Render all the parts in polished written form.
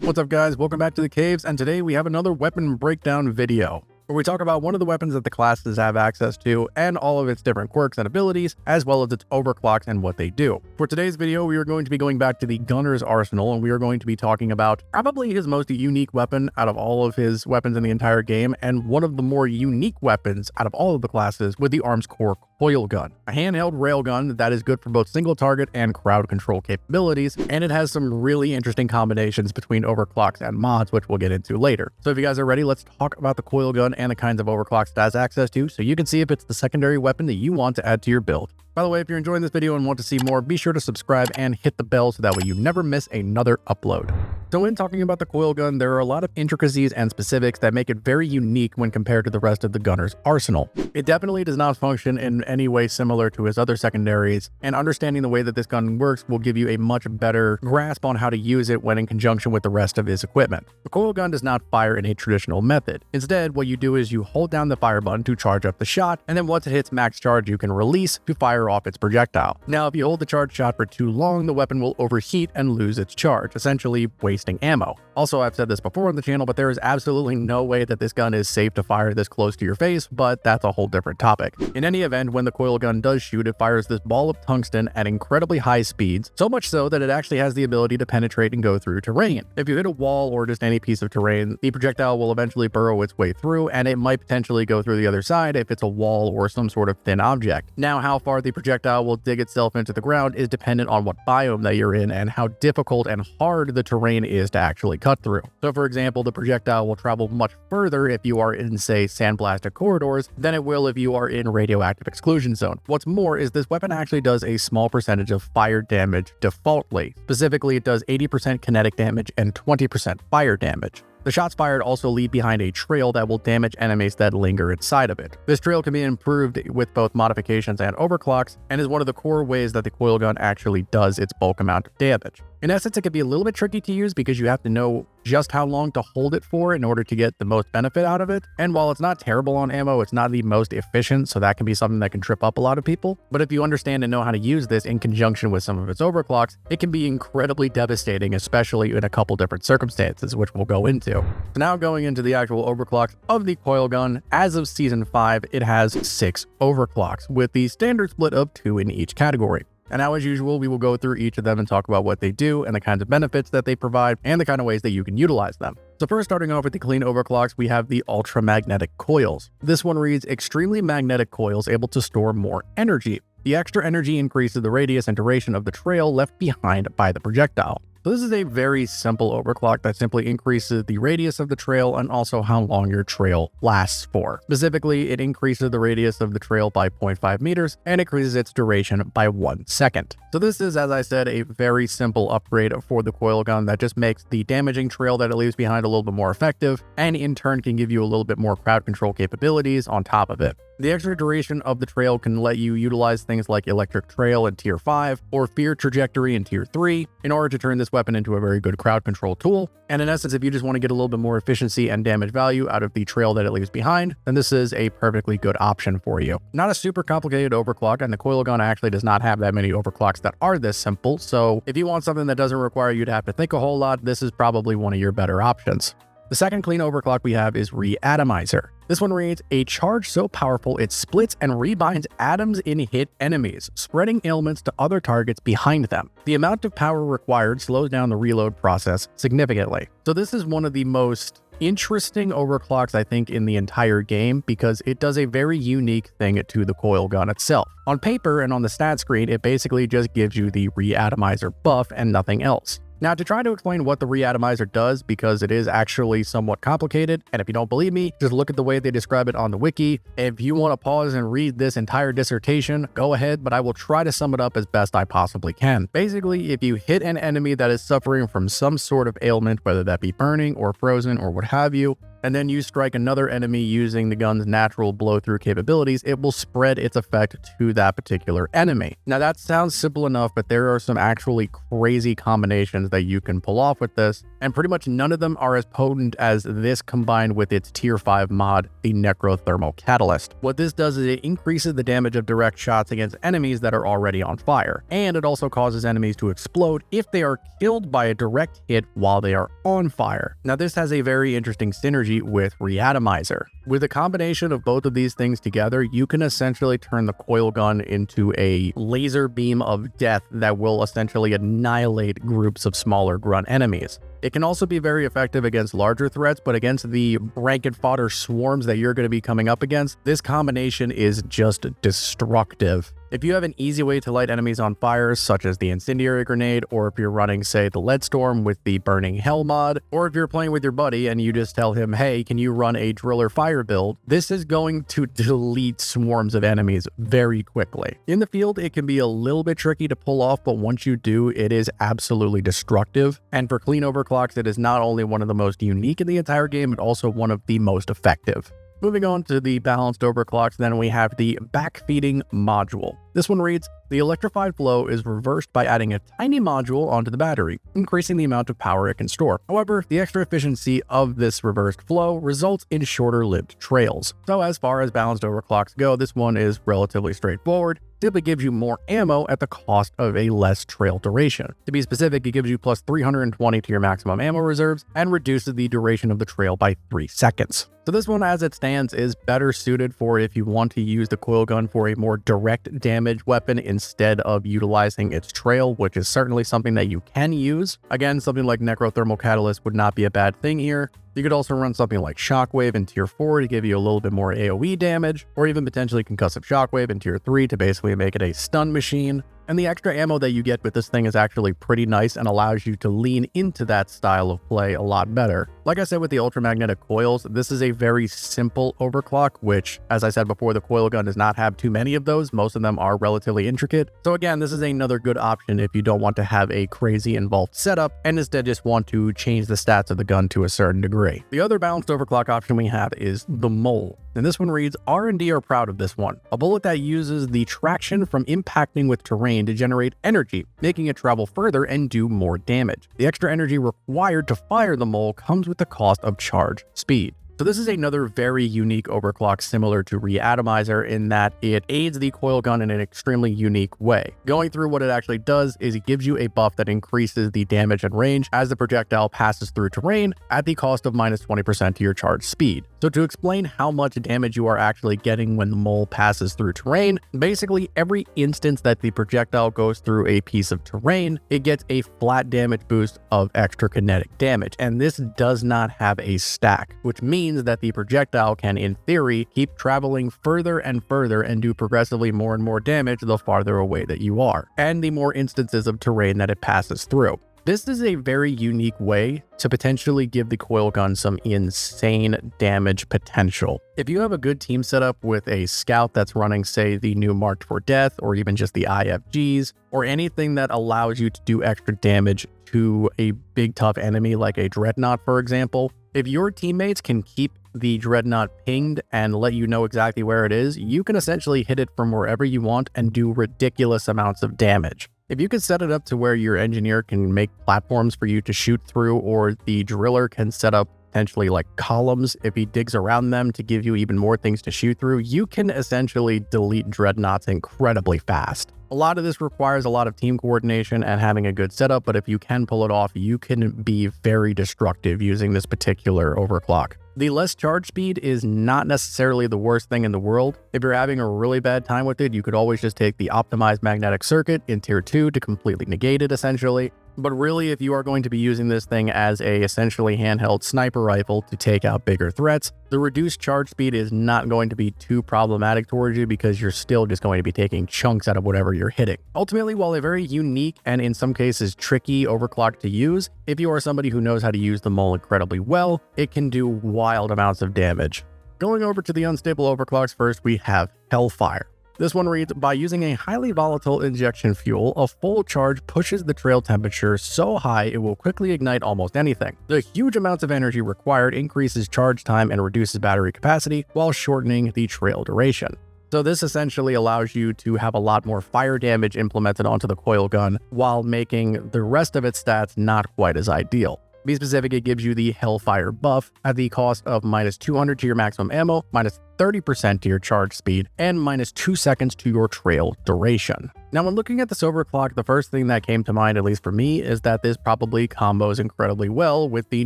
What's up guys, welcome back to the caves, and today we have another weapon breakdown video where we talk about one of the weapons that the classes have access to and all of its different quirks and abilities, as well as its overclocks and what they do. For today's video, we are going to be going back to the Gunner's arsenal, and we are going to be talking about probably his most unique weapon out of all of his weapons in the entire game, and one of the more unique weapons out of all of the classes with the Armskore Coil Gun, a handheld railgun that is good for both single target and crowd control capabilities, and it has some really interesting combinations between overclocks and mods, which we'll get into later. So if you guys are ready, let's talk about the coil gun and the kinds of overclocks it has access to, so you can see if it's the secondary weapon that you want to add to your build. By the way, if you're enjoying this video and want to see more, be sure to subscribe and hit the bell so that way you never miss another upload. So in talking about the coil gun, there are a lot of intricacies and specifics that make it very unique when compared to the rest of the gunner's arsenal. It definitely does not function in any way similar to his other secondaries, and understanding the way that this gun works will give you a much better grasp on how to use it when in conjunction with the rest of his equipment. The coil gun does not fire in a traditional method. Instead, what you do is you hold down the fire button to charge up the shot, and then once it hits max charge, you can release to fire off its projectile. Now, if you hold the charge shot for too long, the weapon will overheat and lose its charge, essentially wasting ammo. Also, I've said this before on the channel, but there is absolutely no way that this gun is safe to fire this close to your face, but that's a whole different topic. In any event, when the coil gun does shoot, it fires this ball of tungsten at incredibly high speeds, so much so that it actually has the ability to penetrate and go through terrain. If you hit a wall or just any piece of terrain, the projectile will eventually burrow its way through, and it might potentially go through the other side if it's a wall or some sort of thin object. Now, how far the projectile will dig itself into the ground is dependent on what biome that you're in and how difficult and hard the terrain is to actually cut through. So for example, the projectile will travel much further if you are in, say, sandblasted corridors than it will if you are in radioactive exclusion zone. What's more is this weapon actually does a small percentage of fire damage defaultly. Specifically, it does 80% kinetic damage and 20% fire damage. The shots fired also leave behind a trail that will damage enemies that linger inside of it. This trail can be improved with both modifications and overclocks, and is one of the core ways that the coil gun actually does its bulk amount of damage. In essence, it can be a little bit tricky to use because you have to know just how long to hold it for in order to get the most benefit out of it. And while it's not terrible on ammo, it's not the most efficient, so that can be something that can trip up a lot of people. But if you understand and know how to use this in conjunction with some of its overclocks, it can be incredibly devastating, especially in a couple different circumstances, which we'll go into. So now going into the actual overclocks of the coil gun, as of Season 5, it has 6 overclocks, with the standard split of 2 in each category. And now, as usual, we will go through each of them and talk about what they do and the kinds of benefits that they provide and the kind of ways that you can utilize them. So first, starting off with the clean overclocks, we have the ultramagnetic coils. This one reads extremely magnetic coils able to store more energy. The extra energy increases the radius and duration of the trail left behind by the projectile. So this is a very simple overclock that simply increases the radius of the trail and also how long your trail lasts for. Specifically, it increases the radius of the trail by 0.5 meters and increases its duration by 1 second. So this is, as I said, a very simple upgrade for the coil gun that just makes the damaging trail that it leaves behind a little bit more effective, and in turn can give you a little bit more crowd control capabilities on top of it. The extra duration of the trail can let you utilize things like Electric Trail in Tier 5 or Fear Trajectory in Tier 3 in order to turn this weapon into a very good crowd control tool. And in essence, if you just want to get a little bit more efficiency and damage value out of the trail that it leaves behind, then this is a perfectly good option for you. Not a super complicated overclock, and the coil gun actually does not have that many overclocks that are this simple, so if you want something that doesn't require you to have to think a whole lot, this is probably one of your better options. The second clean overclock we have is Re-Atomizer. This one reads, a charge so powerful it splits and rebinds atoms in hit enemies, spreading ailments to other targets behind them. The amount of power required slows down the reload process significantly. So this is one of the most interesting overclocks I think in the entire game because it does a very unique thing to the coil gun itself. On paper and on the stat screen, it basically just gives you the Re-Atomizer buff and nothing else. Now, to try to explain what the Re-Atomizer does, because it is actually somewhat complicated, and if you don't believe me, just look at the way they describe it on the wiki. If you want to pause and read this entire dissertation, go ahead, but I will try to sum it up as best I possibly can. Basically, if you hit an enemy that is suffering from some sort of ailment, whether that be burning or frozen or what have you, and then you strike another enemy using the gun's natural blow-through capabilities, it will spread its effect to that particular enemy. Now that sounds simple enough, but there are some actually crazy combinations that you can pull off with this, and pretty much none of them are as potent as this combined with its tier 5 mod, the Necrothermal Catalyst. What this does is it increases the damage of direct shots against enemies that are already on fire, and it also causes enemies to explode if they are killed by a direct hit while they are on fire. Now this has a very interesting synergy with Re-Atomizer. With a combination of both of these things together, you can essentially turn the coil gun into a laser beam of death that will essentially annihilate groups of smaller grunt enemies. It can also be very effective against larger threats, but against the rank and fodder swarms that you're going to be coming up against, this combination is just destructive. If you have an easy way to light enemies on fire, such as the Incendiary Grenade, or if you're running, say, the Lead Storm with the Burning Hell mod, or if you're playing with your buddy and you just tell him, hey, can you run a Driller Fire build, this is going to delete swarms of enemies very quickly. In the field, it can be a little bit tricky to pull off, but once you do, it is absolutely destructive. And for clean overclocks, it is not only one of the most unique in the entire game, but also one of the most effective. Moving on to the balanced overclocks, then we have the Backfeeding Module. This one reads, the electrified flow is reversed by adding a tiny module onto the battery, increasing the amount of power it can store. However, the extra efficiency of this reversed flow results in shorter-lived trails. So as far as balanced overclocks go, this one is relatively straightforward. Simply gives you more ammo at the cost of a less trail duration. To be specific, it gives you plus 320 to your maximum ammo reserves and reduces the duration of the trail by 3 seconds. So this one as it stands is better suited for if you want to use the coil gun for a more direct damage weapon instead of utilizing its trail, which is certainly something that you can use. Again, something like Necrothermal Catalyst would not be a bad thing here. You could also run something like Shockwave in tier 4 to give you a little bit more AoE damage, or even potentially Concussive Shockwave in tier 3 to basically make it a stun machine. And the extra ammo that you get with this thing is actually pretty nice and allows you to lean into that style of play a lot better. Like I said with the ultramagnetic coils, this is a very simple overclock, which, as I said before, the coil gun does not have too many of those. Most of them are relatively intricate. So again, this is another good option if you don't want to have a crazy involved setup and instead just want to change the stats of the gun to a certain degree. The other balanced overclock option we have is the Mole. And this one reads, R&D are proud of this one. A bullet that uses the traction from impacting with terrain to generate energy, making it travel further and do more damage. The extra energy required to fire the Mole comes with the cost of charge speed. So this is another very unique overclock similar to Re-Atomizer in that it aids the coil gun in an extremely unique way. Going through what it actually does is it gives you a buff that increases the damage and range as the projectile passes through terrain at the cost of minus 20% to your charge speed. So to explain how much damage you are actually getting when the Mole passes through terrain, basically every instance that the projectile goes through a piece of terrain, it gets a flat damage boost of extra kinetic damage. And this does not have a stack, which means that the projectile can, in theory, keep traveling further and further and do progressively more and more damage the farther away that you are, and the more instances of terrain that it passes through. This is a very unique way to potentially give the coil gun some insane damage potential. If you have a good team setup with a scout that's running, say, the new Marked for Death, or even just the IFGs, or anything that allows you to do extra damage to a big tough enemy like a Dreadnought, for example, if your teammates can keep the Dreadnought pinged and let you know exactly where it is, you can essentially hit it from wherever you want and do ridiculous amounts of damage. If you could set it up to where your engineer can make platforms for you to shoot through, or the driller can set up potentially like columns if he digs around them to give you even more things to shoot through, you can essentially delete Dreadnoughts incredibly fast. A lot of this requires a lot of team coordination and having a good setup, but if you can pull it off, you can be very destructive using this particular overclock. The less charge speed is not necessarily the worst thing in the world. If you're having a really bad time with it, you could always just take the optimized magnetic circuit in tier 2 to completely negate it essentially. But really, if you are going to be using this thing as a essentially handheld sniper rifle to take out bigger threats, the reduced charge speed is not going to be too problematic towards you because you're still just going to be taking chunks out of whatever you're hitting. Ultimately, while a very unique and in some cases tricky overclock to use, if you are somebody who knows how to use the Mole incredibly well, it can do wild amounts of damage. Going over to the unstable overclocks first, we have Hellfire. This one reads, by using a highly volatile injection fuel, a full charge pushes the trail temperature so high it will quickly ignite almost anything. The huge amounts of energy required increases charge time and reduces battery capacity while shortening the trail duration. So this essentially allows you to have a lot more fire damage implemented onto the coil gun while making the rest of its stats not quite as ideal. To be specific, it gives you the Hellfire buff at the cost of minus 200 to your maximum ammo, minus 30% to your charge speed, and minus 2 seconds to your trail duration. Now, when looking at this overclock, the first thing that came to mind, at least for me, is that this probably combos incredibly well with the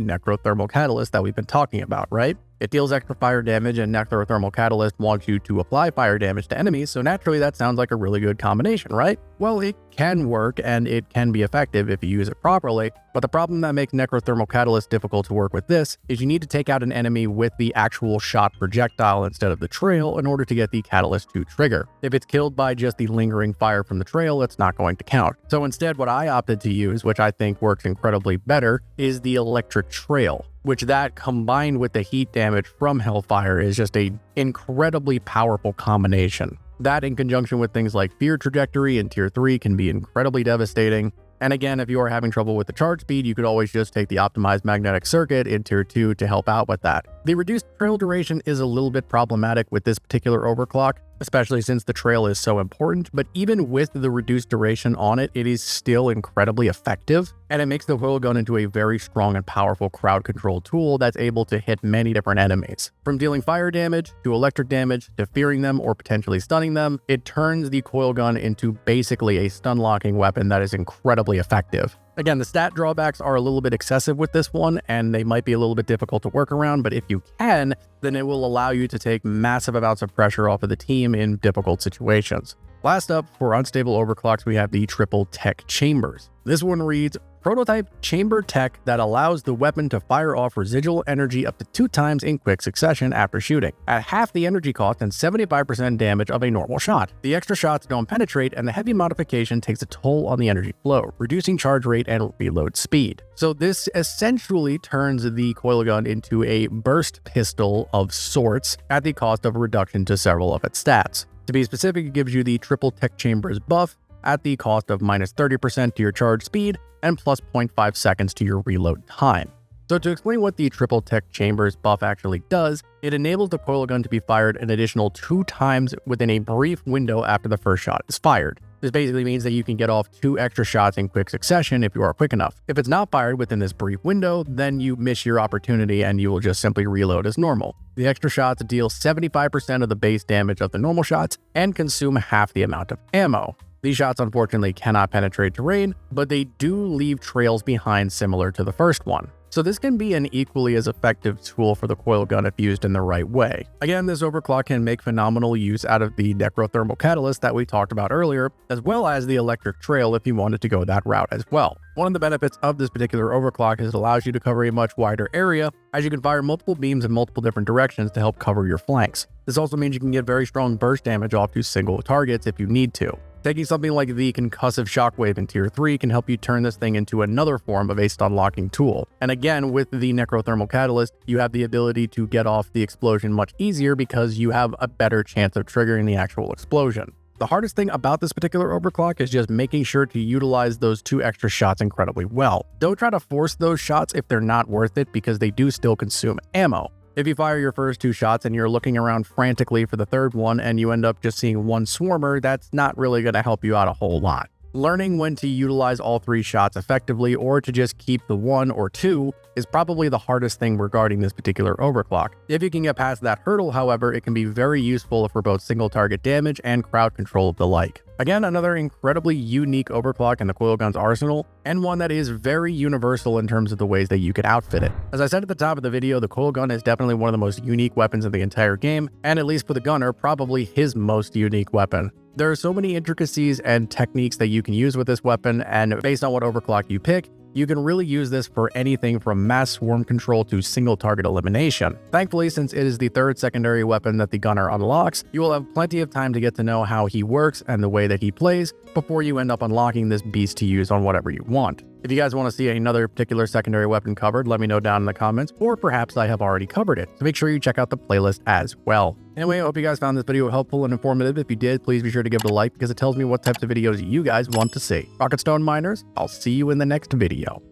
Necrothermal Catalyst that we've been talking about, right? It deals extra fire damage, and Necrothermal Catalyst wants you to apply fire damage to enemies, so naturally that sounds like a really good combination, right? Well, it can work, and it can be effective if you use it properly, but the problem that makes Necrothermal Catalyst difficult to work with this is you need to take out an enemy with the actual shot projectile instead of the trail in order to get the catalyst to trigger. If it's killed by just the lingering fire from the trail, it's not going to count. So instead, what I opted to use, which I think works incredibly better, is the electric trail, which that combined with the heat damage from Hellfire is just a incredibly powerful combination. That in conjunction with things like Fear Trajectory in Tier 3 can be incredibly devastating. And again, if you are having trouble with the charge speed, you could always just take the optimized magnetic circuit in Tier 2 to help out with that. The reduced trail duration is a little bit problematic with this particular overclock, especially since the trail is so important, but even with the reduced duration on it, it is still incredibly effective, and it makes the coil gun into a very strong and powerful crowd control tool that's able to hit many different enemies. From dealing fire damage, to electric damage, to fearing them or potentially stunning them, it turns the coil gun into basically a stun locking weapon that is incredibly effective. Again, the stat drawbacks are a little bit excessive with this one, and they might be a little bit difficult to work around, but if you can, then it will allow you to take massive amounts of pressure off of the team in difficult situations. Last up, for unstable overclocks, we have the triple tech chambers. This one reads, prototype chamber tech that allows the weapon to fire off residual energy up to 2 times in quick succession after shooting, at half the energy cost and 75% damage of a normal shot. The extra shots don't penetrate, and the heavy modification takes a toll on the energy flow, reducing charge rate and reload speed. So this essentially turns the coil gun into a burst pistol of sorts at the cost of a reduction to several of its stats. To be specific, it gives you the triple tech chambers buff at the cost of minus 30% to your charge speed and plus 0.5 seconds to your reload time. So to explain what the triple tech chambers buff actually does, it enables the coil gun to be fired an additional 2 times within a brief window after the first shot is fired. This basically means that you can get off 2 extra shots in quick succession if you are quick enough. If it's not fired within this brief window, then you miss your opportunity and you will just simply reload as normal. The extra shots deal 75% of the base damage of the normal shots and consume half the amount of ammo. These shots unfortunately cannot penetrate terrain, but they do leave trails behind similar to the first one. So this can be an equally as effective tool for the coil gun if used in the right way. Again, this overclock can make phenomenal use out of the Necrothermal Catalyst that we talked about earlier, as well as the electric trail if you wanted to go that route as well. One of the benefits of this particular overclock is it allows you to cover a much wider area, as you can fire multiple beams in multiple different directions to help cover your flanks. This also means you can get very strong burst damage off to single targets if you need to. Taking something like the concussive shockwave in Tier 3 can help you turn this thing into another form of a stun locking tool. And again, with the Necrothermal Catalyst, you have the ability to get off the explosion much easier because you have a better chance of triggering the actual explosion. The hardest thing about this particular overclock is just making sure to utilize those 2 extra shots incredibly well. Don't try to force those shots if they're not worth it, because they do still consume ammo. If you fire your first 2 shots and you're looking around frantically for the third one and you end up just seeing 1 swarmer, that's not really going to help you out a whole lot. Learning when to utilize all 3 shots effectively or to just keep the 1 or 2 is probably the hardest thing regarding this particular overclock. If you can get past that hurdle, however, it can be very useful for both single target damage and crowd control of the like. Again, another incredibly unique overclock in the coil gun's arsenal, and one that is very universal in terms of the ways that you can outfit it. As I said at the top of the video, the coil gun is definitely one of the most unique weapons in the entire game, and at least for the gunner, probably his most unique weapon. There are so many intricacies and techniques that you can use with this weapon, and based on what overclock you pick, you can really use this for anything from mass swarm control to single target elimination. Thankfully, since it is the 3rd secondary weapon that the gunner unlocks, you will have plenty of time to get to know how he works and the way that he plays before you end up unlocking this beast to use on whatever you want. If you guys want to see another particular secondary weapon covered, let me know down in the comments, or perhaps I have already covered it. So make sure you check out the playlist as well. Anyway, I hope you guys found this video helpful and informative. If you did, please be sure to give it a like because it tells me what types of videos you guys want to see. Rocket Stone Miners, I'll see you in the next video.